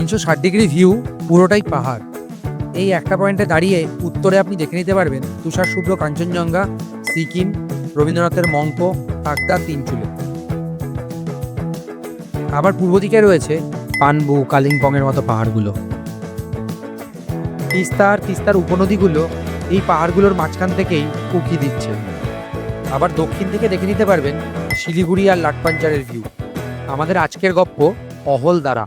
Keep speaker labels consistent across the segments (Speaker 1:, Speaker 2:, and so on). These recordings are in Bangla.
Speaker 1: 360 ডিগ্রি ভিউ, পুরোটাই পাহাড়। এই একটা পয়েন্টে দাঁড়িয়ে উত্তরে আপনি দেখে নিতে পারবেন তুষার শুভ্র কাঞ্চনজঙ্ঘা, সিকিম, রবীন্দ্রনাথের মঙ্ক, তাকদা, তিনচুলে। আবার পূর্ব দিকে রয়েছে পানবু, কালিম্পংয়ের মতো পাহাড়গুলো। তিস্তার উপনদীগুলো এই পাহাড়গুলোর মাঝখান থেকেই উঁকি দিচ্ছে। আবার দক্ষিণ থেকে দেখে নিতে পারবেন শিলিগুড়ি আর লাটপাঞ্চারের ভিউ। আমাদের আজকের গপ্প অহলদারা।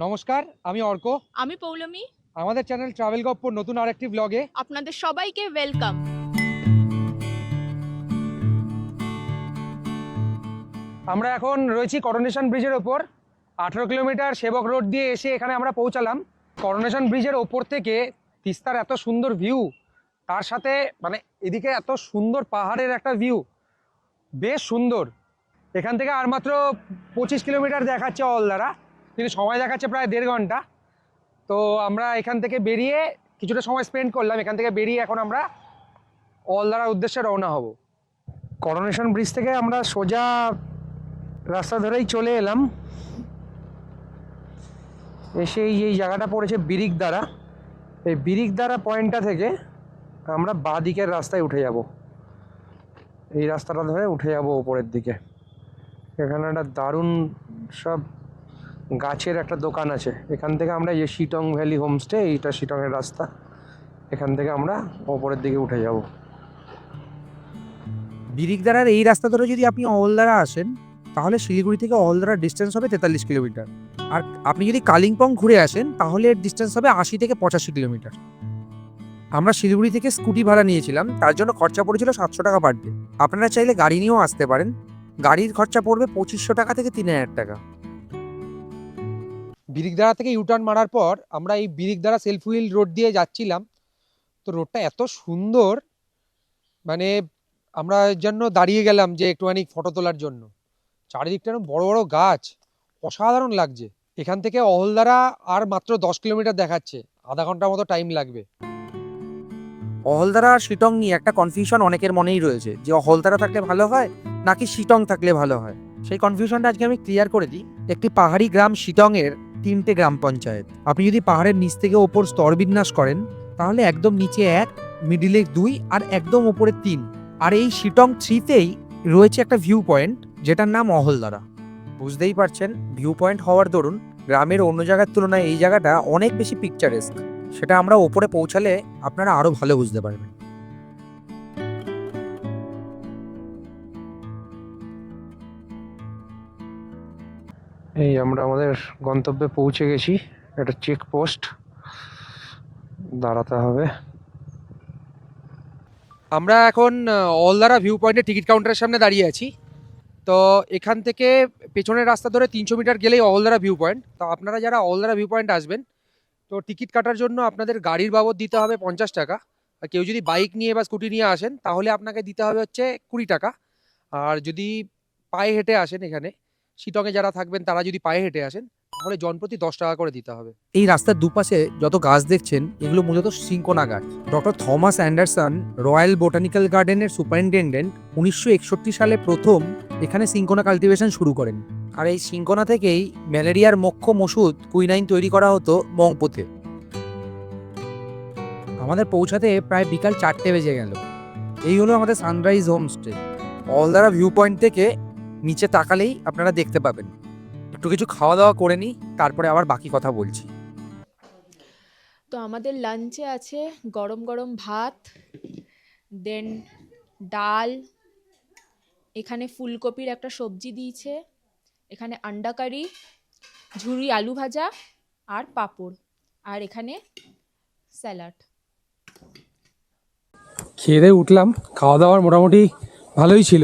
Speaker 1: নমস্কার, আমি অর্ক।
Speaker 2: আমি পৌলমী।
Speaker 1: আমাদের চ্যানেল ট্রাভেল গপ্প নতুন আরেকটি ব্লগে
Speaker 2: আপনাদের সবাইকে ওয়েলকাম।
Speaker 1: আমরা এখন রয়েছি করোনেশন ব্রিজের ওপর। 18 কিলোমিটার সেবক রোড দিয়ে এসে এখানে আমরা পৌঁছালাম। করোনেশন ব্রিজের ওপর থেকে তিস্তার এত সুন্দর ভিউ, তার সাথে মানে এদিকে এত সুন্দর পাহাড়ের একটা ভিউ, বেশ সুন্দর। এখান থেকে আর মাত্র 25 কিলোমিটার দেখাচ্ছে অলদারা, কিন্তু সময় দেখাচ্ছে প্রায় 1.5 ঘন্টা। তো আমরা এখান থেকে বেরিয়ে কিছুটা সময় স্পেন্ড করলাম। এখান থেকে বেরিয়ে এখন আমরা অলদারার উদ্দেশ্যে রওনা হব। করোনেশন ব্রিজ থেকে আমরা সোজা রাস্তা ধরেই চলে এলাম। এসে এই জায়গাটা পড়েছে বিরিকদারা। এই বিরিকদারা পয়েন্টটা থেকে আমরা বাঁ দিকের রাস্তায় উঠে যাব। এই রাস্তাটা ধরে উঠে যাব ওপরের দিকে। এখানে একটা দারুণ সব গাছের একটা দোকান আছে। এখান থেকে আমরা যে শিটং ভ্যালি হোমস্টে, এইটা শিটংয়ের রাস্তা, এখান থেকে আমরা ওপরের দিকে উঠে যাব। বিরিকদারার এই রাস্তা ধরে যদি আপনি অলদারা আসেন, তাহলে শিলিগুড়ি থেকে অলদারার ডিস্টেন্স হবে 43 কিলোমিটার। আর আপনি যদি কালিম্পং ঘুরে আসেন, তাহলে এর ডিস্টেন্স হবে 80 থেকে 85 কিলোমিটার। আমরা শিলিগুড়ি থেকে স্কুটি ভাড়া নিয়েছিলাম, তার জন্য খরচা পড়েছিল 700 টাকা পার ডে। আপনারা চাইলে গাড়ি নিয়েও আসতে পারেন। গাড়ির খরচা পড়বে 2500 টাকা থেকে 3000 টাকা। বিরিকদারা থেকে ইউটার্ন মারার পর আমরা এই বিরিকদারা সেলফ হুইল রোড দিয়ে যাচ্ছিলাম। তো রোডটা এত সুন্দর, মানে আমরা এর জন্য দাঁড়িয়ে গেলাম যে একটুখানি ফটো তোলার জন্য। চারিদিকটা বড় বড় গাছ, অসাধারণ লাগছে। এখান থেকে অহলদারা আর মাত্র 10 কিলোমিটার দেখাচ্ছে, আধা ঘন্টার মতো টাইম লাগবে। অহলদারা আর শিটং নিয়ে একটা কনফিউশন অনেকের মনেই রয়েছে যে অহলদারা থাকলে ভালো হয় নাকি শিটং থাকলে ভালো হয়। সেই কনফিউশনটা আজকে আমি ক্লিয়ার করে দিই। একটি পাহাড়ি গ্রাম শিটংয়ের 3টে গ্রাম পঞ্চায়েত। আপনি যদি পাহাড়ের নিচ থেকে ওপর স্তর বিন্যাস করেন, তাহলে একদম নিচে 1, মিডিলে 2 আর একদম ওপরে 3। আর এই শিটং 3তেই রয়েছে একটা ভিউ পয়েন্ট, যেটার নাম অহলদারা। বুঝতেই পারছেন, ভিউ পয়েন্ট হওয়ার দরুন গ্রামের অন্য জায়গার তুলনায় এই জায়গাটা অনেক বেশি পিকচারেস্ক। সেটা আমরা ওপরে পৌঁছালে আপনারা আরো ভালো বুঝতে পারবেন। এই আমরা আমাদের গন্তব্যে পৌঁছে গেছি। একটা চেকপোস্ট, দাঁড়াতে হবে। আমরা এখন অলদারা ভিউ পয়েন্টের টিকিট কাউন্টারের সামনে দাঁড়িয়ে আছি। তো এখান থেকে পেছনের রাস্তা ধরে 300 মিটার গেলেই অলদারা ভিউ পয়েন্ট। তো আপনারা যারা অলদারা ভিউ পয়েন্ট আসবেন, তো টিকিট কাটার জন্য আপনাদের গাড়ির বাবদ দিতে হবে 50 টাকা। আর কেউ যদি বাইক নিয়ে বা স্কুটি নিয়ে আসেন, তাহলে আপনাকে দিতে হবে হচ্ছে 20 টাকা। আর যদি পায়ে হেঁটে আসেন, এখানে শিটংয়ে যারা থাকবেন তারা যদি পায়ে হেঁটে আসেন, তাহলে জনপ্রতি 10 টাকা করে দিতে হবে। এই রাস্তার দুপাশে যত গাছ দেখছেন, এগুলো মূলত সিঙ্কোনা গাছ। Doctor Thomas Anderson, royal botanical গার্ডেনের সুপারিনটেন্ডেন্ট, 1961 সালে প্রথম এখানে সিঙ্কোনা কাল্টিভেশন শুরু করেন। আর এই সিঙ্কোনা থেকেই ম্যালেরিয়ার মোক্ষম ওষুধ কুইনাইন তৈরি করা হতো মংপোতে। আমাদের পৌঁছাতে প্রায় বিকাল 4টে বেজে গেল। এই হলো আমাদের সানরাইজ হোমস্টে। অলদারা ভিউ পয়েন্ট থেকে নিচে তাকালেই আপনারা দেখতে পাবেন। একটু কিছু খাওয়া দাওয়া করে নিই, তারপরে আবার বাকি কথা বলছি।
Speaker 2: তো আমাদের লাঞ্চে আছে গরম গরম ভাত, দেন ডাল, এখানে ফুলকপির একটা সবজি দিয়েছে, এখানে আন্ডা কারি, ঝুরি আলু ভাজা আর পাঁপড়, আর এখানে স্যালাড।
Speaker 1: খেয়ে দিয়ে উঠলাম, খাওয়া দাওয়ার মোটামুটি ভালোই ছিল।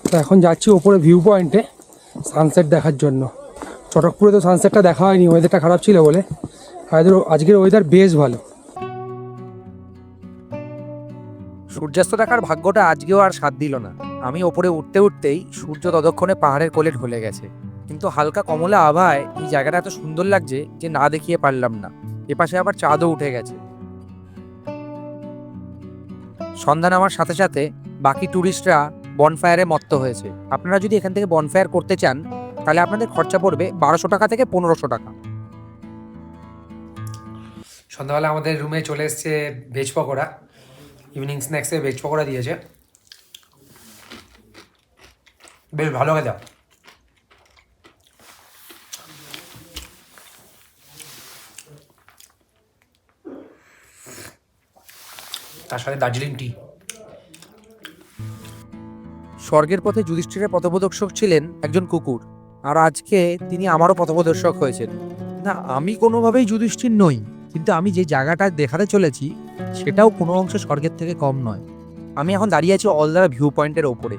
Speaker 1: তো এখন যাচ্ছি ওপরে ভিউ পয়েন্টে সানসেট দেখার জন্য। চটকপুরে তো সানসেটটা দেখা হয়নি, ওয়েদারটা খারাপ ছিল বলে। আজকের ওয়েদার বেশ ভালো। সূর্যাস্ত দেখার ভাগ্যটা আজকেও আর সাথ দিল না। আমি ওপরে উঠতে উঠতেই সূর্য ততক্ষণে পাহাড়ের কোলে ঢলে গেছে। কিন্তু কিন্তু হালকা কমলা আভায় এই জায়গাটা এত সুন্দর লাগছে যে না দেখিয়ে পারলাম না। এপাশে আবার চাঁদও উঠে গেছে। সন্ধ্যা নামার সাথে সাথে বাকি ট্যুরিস্টরা বনফায়ারে মত্ত হয়েছে। আপনারা যদি এখান থেকে বনফায়ার করতে চান তাহলে আপনাদের খরচা পড়বে 1200 টাকা থেকে 1500 টাকা। সন্ধ্যাবেলা আমাদের রুমে চলে এসছে ভেজ পকোড়া। ইভিনিং স্ন্যাক্সে ভেজ পকোড়া দিয়েছে, বেশ ভালো খেতে। তার সাথে দার্জিলিং টি। স্বর্গের পথে যুধিষ্ঠিরের পথপ্রদর্শক ছিলেন একজন কুকুর, আর আজকে তিনি আমারও পথপ্রদর্শক হয়েছেন। না, আমি কোনোভাবেই যুধিষ্ঠির নই, কিন্তু আমি যে জায়গাটা দেখাতে চলেছি সেটাও কোনো অংশে স্বর্গের থেকে কম নয়। আমি এখন দাঁড়িয়ে আছি অলদারা ভিউ পয়েন্টের ওপরে।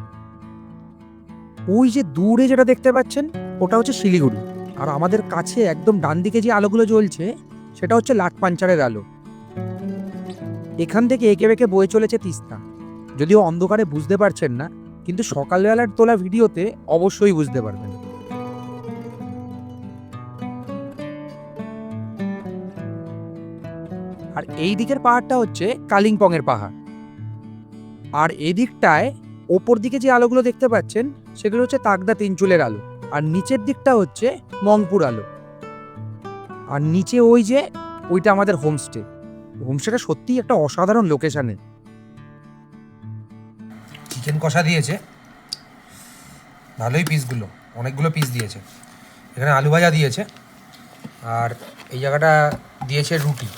Speaker 1: ওই যে দূরে যেটা দেখতে পাচ্ছেন ওটা হচ্ছে শিলিগুড়ি, আর আমাদের কাছে একদম ডান দিকে যে আলোগুলো জ্বলছে সেটা হচ্ছে লাটপাঞ্চারের আলো। এখান থেকে এঁকে বেঁকে বয়ে চলেছে তিস্তা। যদিও অন্ধকারে বুঝতে পারছেন না, কিন্তু সকালবেলার তোলা ভিডিওতে অবশ্যই বুঝতে পারবেন। আর এই দিকের পাহাড়টা হচ্ছে কালিম্পংয়ের পাহাড়, আর এদিকটায় ওপর দিকে যে আলোগুলো দেখতে পাচ্ছেন সেগুলো হচ্ছে তাকদা তিনচুলের আলো, আর নিচের দিকটা হচ্ছে মংপুর আলো। আর নিচে ওই যে ওইটা আমাদের হোমস্টে। হোমস্টেটা সত্যিই একটা অসাধারণ লোকেশনে। চিকেন কষা দিয়েছে, ভালোই পিসগুলো, অনেকগুলো পিস দিয়েছে। এখানে আলু ভাজা দিয়েছে, আর এই জায়গাটা দিয়েছে রুটি।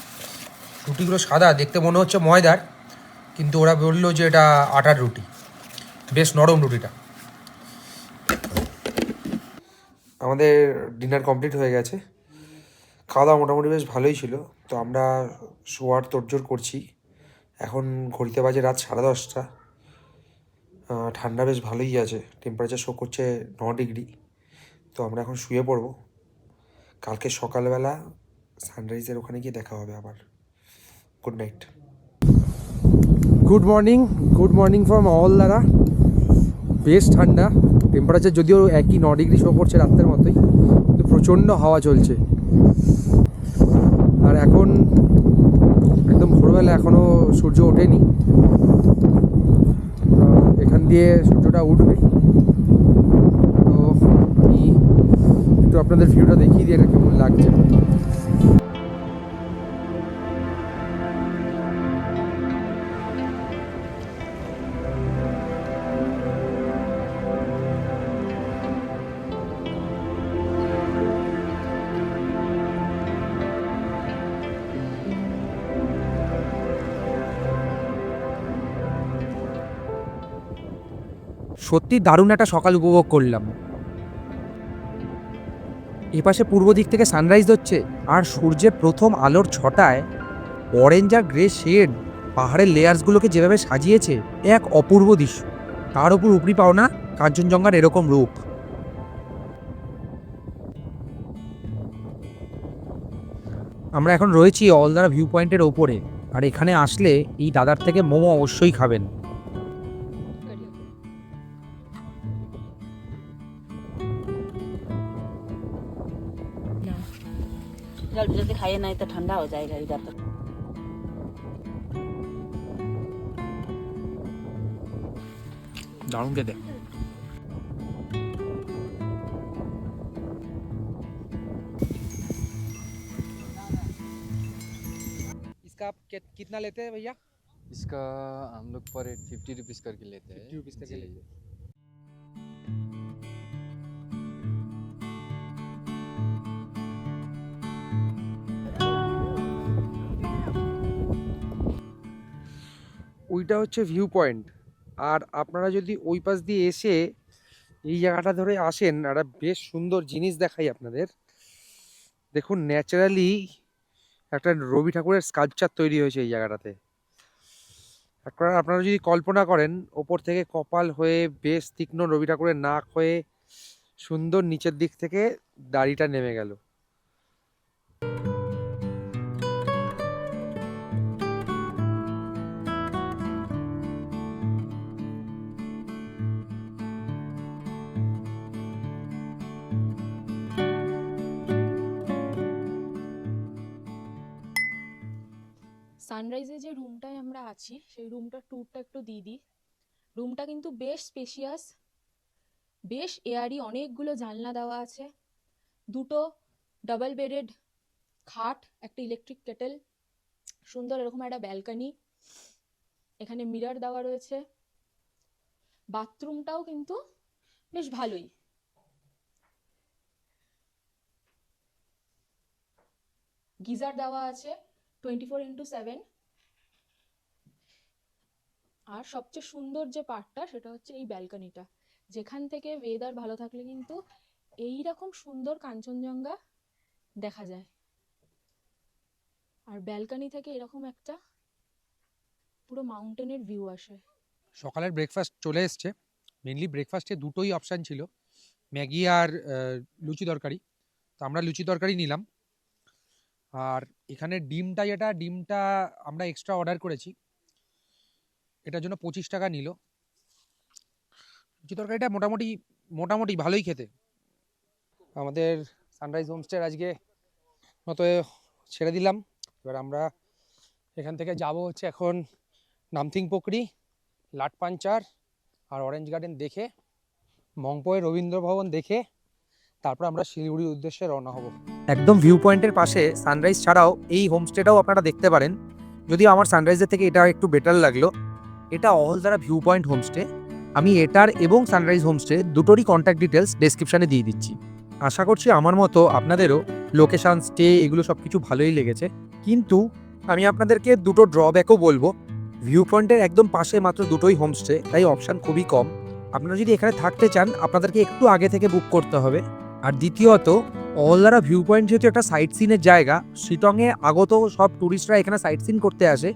Speaker 1: রুটিগুলো সাদা, দেখতে মনে হচ্ছে ময়দার, কিন্তু ওরা বললো যে এটা আটার রুটি, বেশ নরম রুটিটা। আমাদের ডিনার কমপ্লিট হয়ে গেছে, খাওয়া দাওয়া মোটামুটি বেশ ভালোই ছিল। তো আমরা শোয়ার তোড়জোড় করছি। এখন ঘড়িতে বাজে রাত 10:30। ঠান্ডা বেশ ভালোই আছে, টেম্পারেচার শো করছে 9 ডিগ্রি। তো আমরা এখন শুয়ে পড়বো, কালকে সকালবেলা সানরাইজের ওখানে গিয়ে দেখা হবে আবার। Good night. Good morning from অলদারা। বেশ ঠান্ডা, টেম্পারেচার যদিও একই 9 ডিগ্রি শো করছে রাতের মতোই, কিন্তু প্রচণ্ড হাওয়া চলছে। আর এখন একদম ভোরবেলা, এখনও সূর্য ওঠেনি। এখান দিয়ে সূর্যটা উঠবে। তো আমি একটু আপনাদের ভিউটা দেখিয়ে দিই এটা কেমন লাগছে। সত্যি দারুণ একটা সকাল উপভোগ করলাম। এপাশে পূর্ব দিক থেকে সানরাইজ হচ্ছে, আর সূর্যের প্রথম আলোর ছটায় অরেঞ্জ আর গ্রে শেড পাহাড়ের লেয়ার্সগুলোকে যেভাবে সাজিয়েছে, এক অপূর্ব দৃশ্য। তার উপর উপরি পাওনা কাঞ্চনজঙ্ঘার এরকম রূপ। আমরা এখন রয়েছি অলদারা ভিউ পয়েন্টের ওপরে, আর এখানে আসলে এই দাদার থেকে মোমো অবশ্যই খাবেন।
Speaker 3: जल्दी जल्दी खाइए नहीं तो ठंडा हो जाएगा इधर तक।
Speaker 1: दारुण खेते। इसका आप कितना लेते हैं भैया?
Speaker 4: इसका हम लोग पर 50 रुपीज़ करके लेते हैं।
Speaker 1: 50 रुपीज़ करके
Speaker 4: जी।
Speaker 1: लेंगे। ওইটা হচ্ছে ভিউ পয়েন্ট। আর আপনারা যদি ওই পাশ দিয়ে এসে এই জায়গাটা ধরে আসেন, একটা বেশ সুন্দর জিনিস দেখাই আপনাদের। দেখুন, ন্যাচারালি একটা রবি ঠাকুরের স্কাল্পচার তৈরি হয়েছে এই জায়গাটাতে। আপনারা যদি কল্পনা করেন, ওপর থেকে কপাল হয়ে বেশ তীক্ষ্ণ রবি ঠাকুরের নাক হয়ে সুন্দর নিচের দিক থেকে দাড়িটা নেমে গেল।
Speaker 2: সানরাইজে যে রুমটায় আমরা আছি সেই রুমটার ট্যুরটা একটু দিয়ে দিই। রুমটা কিন্তু বেশ স্পেশিয়াস, বেশ এয়ারি, অনেকগুলো জানলা দেওয়া আছে, দুটো ডাবল বেডেড খাট, একটা ইলেকট্রিক কেটেল, সুন্দর এরকম একটা ব্যালকনি, এখানে মিরর দেওয়া রয়েছে। বাথরুমটাও কিন্তু বেশ ভালোই। গিজার দেওয়া আছে 24x7। আর সবচেয়ে সুন্দর যে পার্টটা সেটা হচ্ছে এই ব্যালকনিটা, যেখান থেকে ওয়েদার ভালো থাকলে কিন্তু এই রকম সুন্দর কাঞ্চনজঙ্ঘা দেখা যায়। আর ব্যালকনি থেকে এরকম একটা পুরো মাউন্টেনের ভিউ আসে।
Speaker 1: সকালের ব্রেকফাস্ট চলে এসছে। মেনলি ব্রেকফাস্টে দুটোই অপশান ছিল, ম্যাগি আর লুচি তরকারি। তো আমরা লুচি তরকারি নিলাম। আর এখানে ডিমটা আমরা এক্সট্রা অর্ডার করেছি, এটার জন্য 25 টাকা নিল। লুচি তরকারিটা মোটামুটি ভালোই খেতে। আমাদের সানরাইজ হোমস্টে আজকে মতো ছেড়ে দিলাম। এবার আমরা এখান থেকে যাব হচ্ছে এখন নামথিং পোকরি, লাটপাঞ্চার আর অরেঞ্জ গার্ডেন দেখে, মংপোয় রবীন্দ্র ভবন দেখে তারপর আমরা শিলিগুড়ির উদ্দেশ্যে রওনা হব। একদম ভিউ পয়েন্টের পাশে সানরাইজ ছাড়াও এই হোমস্টেটাও আপনারা দেখতে পারেন, যদিও আমার সানরাইজের থেকে এটা একটু বেটার লাগলো। এটা অহলদারা ভিউ পয়েন্ট হোমস্টে। আমি এটার এবং সানরাইজ হোমস্টে দুটোরই কন্ট্যাক্ট ডিটেলস ডেসক্রিপশানে দিয়ে দিচ্ছি। আশা করছি আমার মতো আপনাদেরও লোকেশান, স্টে এগুলো সব কিছু ভালোই লেগেছে। কিন্তু আমি আপনাদেরকে দুটো ড্রব্যাকও বলবো। ভিউ পয়েন্টের একদম পাশে মাত্র দুটোই হোমস্টে, তাই অপশান খুবই কম। আপনারা যদি এখানে থাকতে চান আপনাদেরকে একটু আগে থেকে বুক করতে হবে। আর দ্বিতীয়ত, অহলদারা ভিউ পয়েন্ট যেহেতু একটা সাইট সিনের জায়গা, শিটংয়ে আগত সব ট্যুরিস্টরা এখানে সাইট সিন করতে আসে,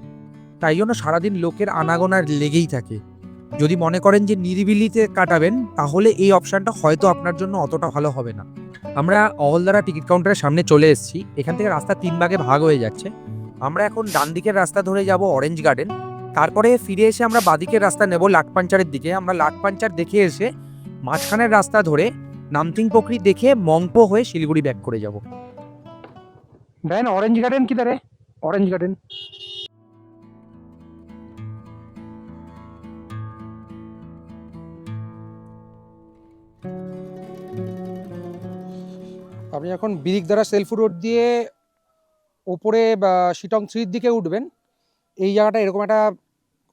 Speaker 1: তাই জন্য সারাদিন লোকের আনাগোনা লেগেই থাকে। যদি মনে করেন যে নিরিবিলিতে কাটাবেন, তাহলে এই অপশানটা হয়তো আপনার জন্য অতটা ভালো হবে না। আমরা অহলদারা টিকিট কাউন্টারের সামনে চলে এসেছি। এখান থেকে রাস্তা 3 ভাগে ভাগ হয়ে যাচ্ছে। আমরা এখন ডান দিকের রাস্তা ধরে যাব অরেঞ্জ গার্ডেন, তারপরে ফিরে এসে আমরা বাদিকের রাস্তা নেব লাটপাঞ্চারের দিকে। আমরা লাটপাঞ্চার দেখে এসে মাঝখানের রাস্তা ধরে নামথিং পোকরি দেখে মংপো হয়ে শিলিগুড়ি ব্যাক করে যাব। ভ্যান অরেঞ্জ গার্ডেন কিধার है? Orange garden. আপনি এখন বিরিকদারা সেলফু রোড দিয়ে ওপরে শিটং 3-র দিকে উঠবেন, এই জায়গাটা এরকম একটা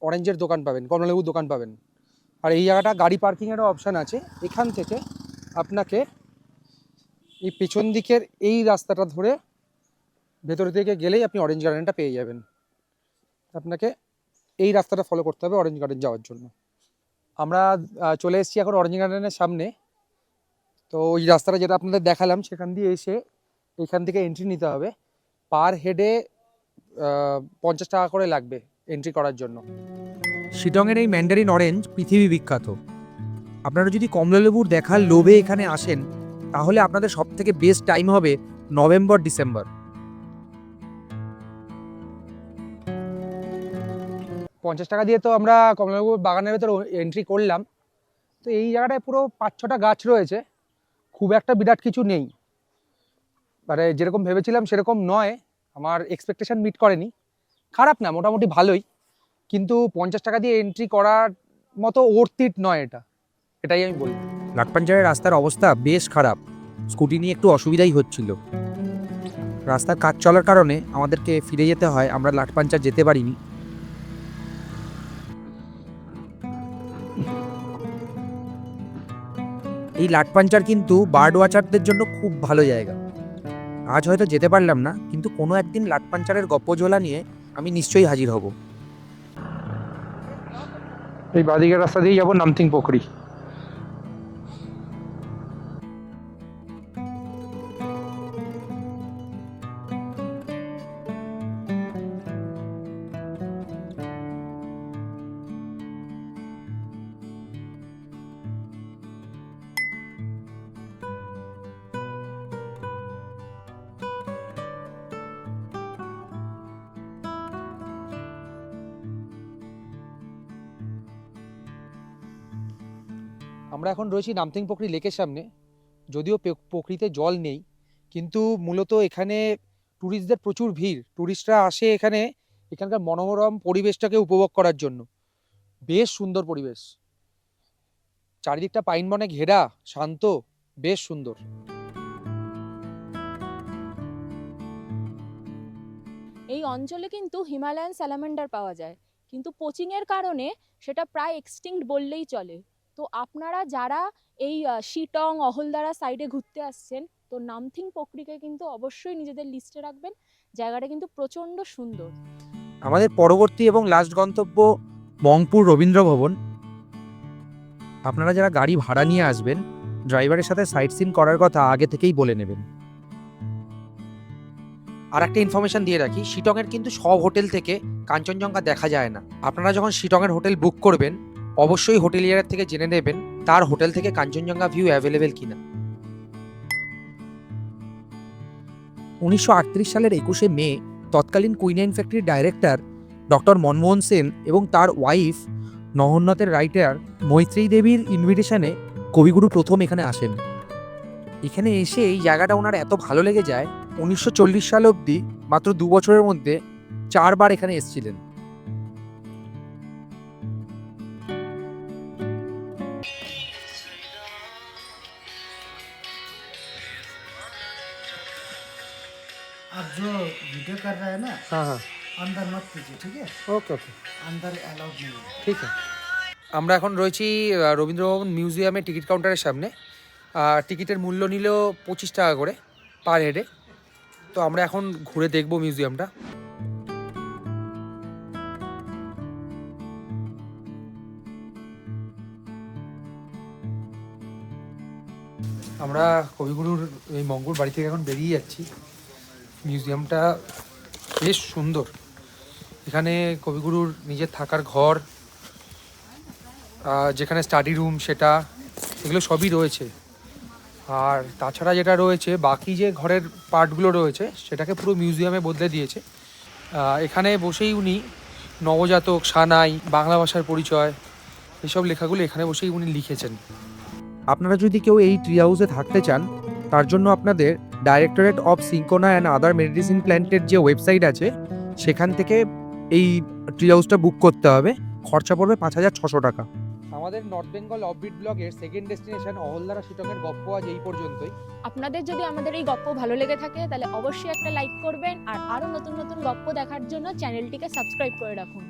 Speaker 1: অরেঞ্জের দোকান পাবেন, কমলালেবুর দোকান পাবেন। আর এই জায়গাটা গাড়ি পার্কিংয়েরও অপশান আছে। এখান থেকে আপনাকে এই পেছন দিকের এই রাস্তাটা ধরে ভেতরের দিকে গেলেই আপনি অরেঞ্জ গার্ডেনটা পেয়ে যাবেন। আপনাকে এই রাস্তাটা ফলো করতে হবে অরেঞ্জ গার্ডেন যাওয়ার জন্য। আমরা চলে এসেছি এখন অরেঞ্জ গার্ডেনের সামনে। তো ওই রাস্তাটা যেটা আপনাদের দেখালাম সেখান দিয়ে এসে এখান থেকে এন্ট্রি নিতে হবে। পার হেডে 50 টাকা করে লাগবে এন্ট্রি করার জন্য। শিটংয়ের এই ম্যান্ডারিন অরেঞ্জ পৃথিবী বিখ্যাত। আপনারা যদি কমলালেবুর দেখার লোভে এখানে আসেন, তাহলে আপনাদের সব থেকে বেস্ট টাইম হবে নভেম্বর-ডিসেম্বর। 50 টাকা দিয়ে তো আমরা কমলালেবুর বাগানের ভেতর এন্ট্রি করলাম। তো এই জায়গাটায় পুরো 5-6টা গাছ রয়েছে, খুব একটা বিরাট কিছু নেই। মানে যেরকম ভেবেছিলাম সেরকম নয়, আমার এক্সপেকটেশন মিট করেনি। খারাপ না, মোটামুটি ভালোই, কিন্তু 50 টাকা দিয়ে এন্ট্রি করার মতো ওর্থ নয় এটা, এটাই আমি বলি। লাটপাঞ্চারের রাস্তার অবস্থা বেশ খারাপ, স্কুটি নিয়ে একটু অসুবিধাই হচ্ছিল। রাস্তার কাজ চলার কারণে আমাদেরকে ফিরে যেতে হয়, আমরা লাটপাঞ্চার যেতে পারিনি। এই লাটপাঞ্চার কিন্তু বার্ড ওয়াচারদের জন্য খুব ভালো জায়গা। আজ হয়তো যেতে পারলাম না, কিন্তু কোনো একদিন লাটপাঞ্চারের গপ্পঝোলা নিয়ে আমি নিশ্চয়ই হাজির হব। এই বাদিকের রাস্তা দিয়েই যাবো নামথিং পোকরি। আমরা এখন রয়েছি নামথিং পোকরি লেকের সামনে। যদিও পোকরিতে জল নেই, কিন্তু মূলত এখানে ট্যুরিস্টদের প্রচুর ভিড়। ট্যুরিস্টরা আসে এখানে এখানকার মনোরম পরিবেশটাকে উপভোগ করার জন্য। বেশ সুন্দর পরিবেশ, চারিদিকটা পাইন বনে ঘেরা, শান্ত, বেশ সুন্দর।
Speaker 2: এই অঞ্চলে কিন্তু হিমালয়ান স্যালামান্ডার পাওয়া যায়, কিন্তু পোচিংয়ের কারণে সেটা প্রায় এক্সটিংক্ট বললেই চলে। তো আপনারা যারা এই শিটং অহলদারা সাইডে ঘুরতে আসছেন, তো নামথিং পোকরিকে কিন্তু অবশ্যই নিজেদের লিস্টে রাখবেন। জায়গাটা কিন্তু প্রচণ্ড সুন্দর।
Speaker 1: আমাদের পরবর্তী এবং লাস্ট গন্তব্য মংপুর রবীন্দ্র ভবন। আপনারা যারা গাড়ি ভাড়া নিয়ে আসবেন, ড্রাইভারের সাথে সাইট সিন করার কথা আগে থেকেই বলে নেবেন। আর একটা ইনফরমেশন দিয়ে রাখি, শিটংয়ের কিন্তু সব হোটেল থেকে কাঞ্চনজঙ্ঘা দেখা যায় না। আপনারা যখন শিটংয়ের হোটেল বুক করবেন, অবশ্যই হোটেলিয়ারের থেকে জেনে নেবেন তার হোটেল থেকে কাঞ্চনজঙ্ঘা ভিউ অ্যাভেলেবেল কিনা। 1938 সালের 21শে মে তৎকালীন কুইনাইন ফ্যাক্টরির ডাইরেক্টর ডক্টর মনমোহন সেন এবং তার ওয়াইফ নহন্নতের রাইটার মৈত্রেয়ী দেবীর ইনভিটেশনে কবিগুরু প্রথম এখানে আসেন। এখানে এসে এই জায়গাটা ওনার এত ভালো লেগে যায়, 1940 সাল অবধি মাত্র 2 বছরের মধ্যে 4 বার এখানে এসেছিলেন।
Speaker 5: आप जो वीडियो कर रहा है ना,
Speaker 1: হ্যাঁ হ্যাঁ,
Speaker 5: अंदर मत कीजिए, ठीक है?
Speaker 1: ওকে ওকে,
Speaker 5: अंदर अलाउड नहीं है।
Speaker 1: ঠিক আছে। আমরা এখন রয়েছি রবীন্দ্রভবন মিউজিয়ামের টিকিট কাউন্টারের সামনে। টিকিটের মূল্য নিল 25 টাকা করে পার হেডে। তো আমরা এখন ঘুরে দেখব মিউজিয়ামটা। আমরা কবিগুরুর এই মঙ্গল বাড়ি থেকে এখন বেরিয়ে যাচ্ছি। মিউজিয়ামটা বেশ সুন্দর। এখানে কবিগুরুর নিজের থাকার ঘর, যেখানে স্টাডি রুম, সেটা এগুলো সবই রয়েছে। আর তাছাড়া যেটা রয়েছে, বাকি যে ঘরের পার্টগুলো রয়েছে সেটাকে পুরো মিউজিয়ামে বদলে দিয়েছে। এখানে বসেই উনি নবজাতক, সানাই, বাংলা ভাষার পরিচয়, এসব লেখাগুলো এখানে বসেই উনি লিখেছেন। আপনারা যদি কেউ এই ট্রি হাউসে থাকতে চান, তার জন্য আপনাদের directorate of cinchona and other medicine প্ল্যান্টের যে ওয়েবসাইট আছে, সেখান থেকে এই ট্রি হাউসটা বুক করতে হবে। খরচা পড়বে 5,600 টাকা। আমাদের নর্থ বেঙ্গল অফবিট ব্লগের সেকেন্ড ডেস্টিনেশন অহলদারা শিটংয়ের গপ্প আজ এই পর্যন্তই।
Speaker 2: আপনাদের যদি আমাদের এই গপ্প ভালো লেগে থাকে, তাহলে অবশ্যই একটা লাইক করবেন, আর আরও নতুন নতুন গপ্প দেখার জন্য চ্যানেলটিকে সাবস্ক্রাইব করে রাখুন।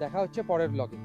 Speaker 1: দেখা হচ্ছে পরের ব্লগে।